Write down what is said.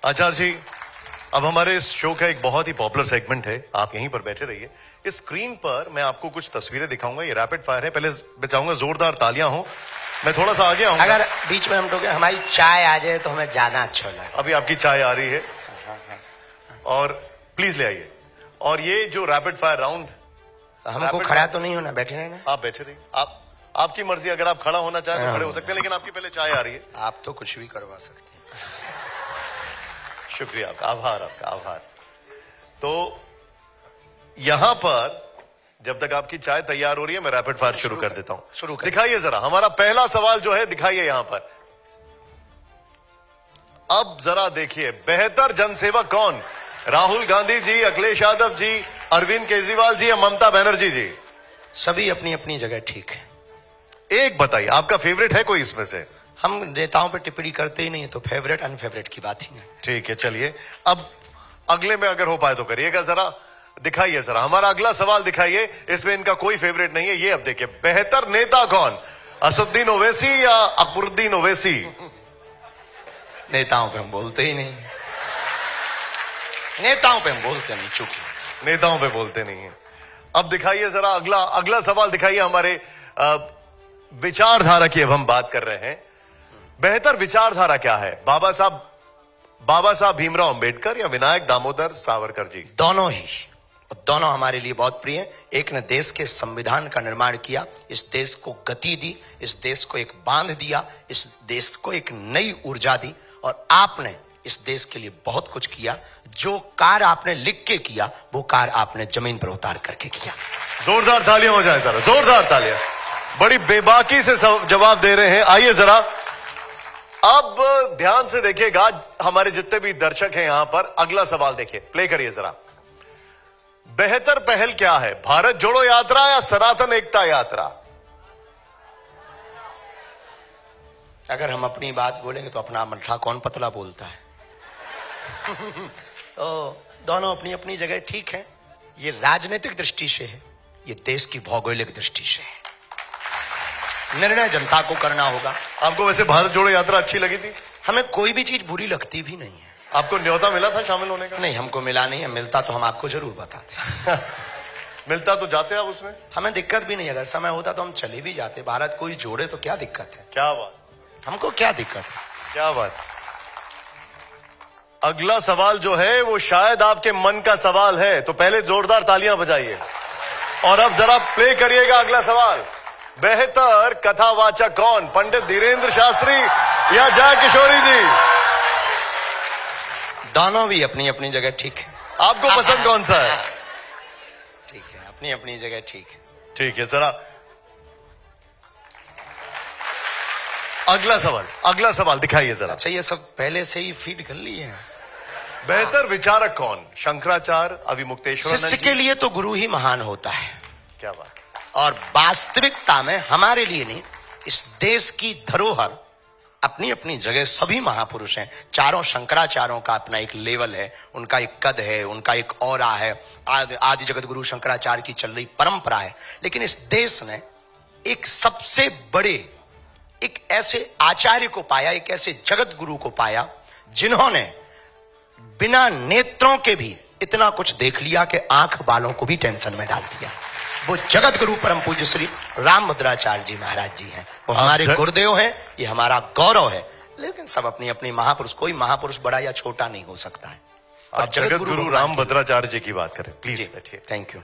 आचार्य जी, अब हमारे इस शो का एक बहुत ही पॉपुलर सेगमेंट है, आप यहीं पर बैठे रहिए। इस स्क्रीन पर मैं आपको कुछ तस्वीरें दिखाऊंगा, ये रैपिड फायर है। पहले मैं चाहूंगा जोरदार तालियां हो। मैं थोड़ा सा आगे आऊंगा। अगर बीच में हम लोग हमारी चाय आ जाए तो हमें ज्यादा अच्छा लगे। अभी आपकी चाय आ रही है और प्लीज ले आइए। और ये जो रैपिड फायर राउंड, हमको खड़ा तो नहीं होना, बैठे रहना। आप बैठे रहिए, आपकी मर्जी। अगर आप खड़ा होना चाहें तो खड़े हो सकते हैं, लेकिन आपकी पहले चाय आ रही है। आप तो कुछ भी करवा सकते हैं। शुक्रिया आपका, आभार आपका, आभार। तो यहां पर जब तक आपकी चाय तैयार हो रही है, मैं रैपिड फायर शुरू कर देता हूं। शुरू दिखाइए जरा हमारा पहला सवाल जो है, दिखाइए यहां पर। अब जरा देखिए, बेहतर जनसेवक कौन? राहुल गांधी जी, अखिलेश यादव जी, अरविंद केजरीवाल जी या ममता बनर्जी जी? सभी अपनी अपनी जगह ठीक है। एक बताइए, आपका फेवरेट है कोई इसमें से? हम नेताओं पर टिप्पणी करते ही नहीं है, तो फेवरेट अनफेवरेट की बात ही नहीं। ठीक है, चलिए अब अगले में अगर हो पाए तो करिएगा। जरा दिखाइए, जरा हमारा अगला सवाल दिखाइए। इसमें इनका कोई फेवरेट नहीं है। ये अब देखिए, बेहतर नेता कौन? असदुद्दीन ओवैसी या अकबरुद्दीन ओवैसी? नेताओं पे हम बोलते ही नहीं, नेताओं पे हम बोलते नहीं, चूंकि नेताओं पे बोलते नहीं है। अब दिखाइए जरा अगला सवाल दिखाइए। हमारे विचारधारा की अब हम बात कर रहे हैं। बेहतर विचारधारा क्या है? बाबा साहब भीमराव अंबेडकर या विनायक दामोदर सावरकर जी? दोनों ही, दोनों हमारे लिए बहुत प्रिय हैं। एक ने देश के संविधान का निर्माण किया, इस देश को गति दी, इस देश को एक बांध दिया, इस देश को एक नई ऊर्जा दी। और आपने इस देश के लिए बहुत कुछ किया। जो कार्य आपने लिख के किया, वो कार्य आपने जमीन पर उतार करके किया। जोरदार तालियां हो जाए जरा, जोरदार तालियां। बड़ी बेबाकी से जवाब दे रहे हैं। आइए जरा अब ध्यान से देखिएगा, हमारे जितने भी दर्शक हैं यहां पर। अगला सवाल देखिए, प्ले करिए जरा। बेहतर पहल क्या है? भारत जोड़ो यात्रा या सनातन एकता यात्रा? अगर हम अपनी बात बोलेंगे तो अपना मठा कौन पतला बोलता है। तो दोनों अपनी अपनी जगह ठीक है। ये राजनीतिक दृष्टि से है, ये देश की भौगोलिक दृष्टि से है। निर्णय जनता को करना होगा। आपको वैसे भारत जोड़ो यात्रा अच्छी लगी थी? हमें कोई भी चीज बुरी लगती भी नहीं है। आपको न्योता मिला था शामिल होने का? नहीं, हमको मिला नहीं है। मिलता तो हम आपको जरूर बताते। मिलता तो जाते आप उसमें? हमें दिक्कत भी नहीं, अगर समय होता तो हम चले भी जाते। भारत कोई जोड़े तो क्या दिक्कत है? क्या बात, हमको क्या दिक्कत है? क्या बात। अगला सवाल जो है वो शायद आपके मन का सवाल है, तो पहले जोरदार तालियां बजाइए। और अब जरा प्ले करिएगा अगला सवाल। बेहतर कथावाचक कौन? पंडित धीरेन्द्र शास्त्री या जय किशोरी जी? दोनों भी अपनी अपनी जगह ठीक है। आपको पसंद कौन सा है? ठीक है, अपनी अपनी जगह ठीक है। ठीक है, जरा अगला सवाल दिखाइए जरा। अच्छा, ये सब पहले से ही फीड कर लिए हैं। बेहतर विचारक कौन? शंकराचार्य, अविमुक्तेश्वर? शिष्य के लिए तो गुरु ही महान होता है। क्या बात। और वास्तविकता में हमारे लिए नहीं, इस देश की धरोहर अपनी अपनी जगह सभी महापुरुष हैं। चारों शंकराचार्यों का अपना एक लेवल है, उनका एक कद है, उनका एक औरा है। आदि जगत गुरु शंकराचार्य की चल रही परंपरा है। लेकिन इस देश ने एक सबसे बड़े, एक ऐसे आचार्य को पाया, एक ऐसे जगत गुरु को पाया, जिन्होंने बिना नेत्रों के भी इतना कुछ देख लिया कि आंख वालों को भी टेंशन में डाल दिया। वो जगत गुरु परम पूज्य श्री रामभद्राचार्य जी महाराज जी हैं। वो हमारे गुरुदेव हैं, ये हमारा गौरव है। लेकिन सब अपनी अपनी महापुरुष, कोई महापुरुष बड़ा या छोटा नहीं हो सकता है। आप जगत गुरु रामभद्राचार्य जी की बात करें प्लीज। Thank you.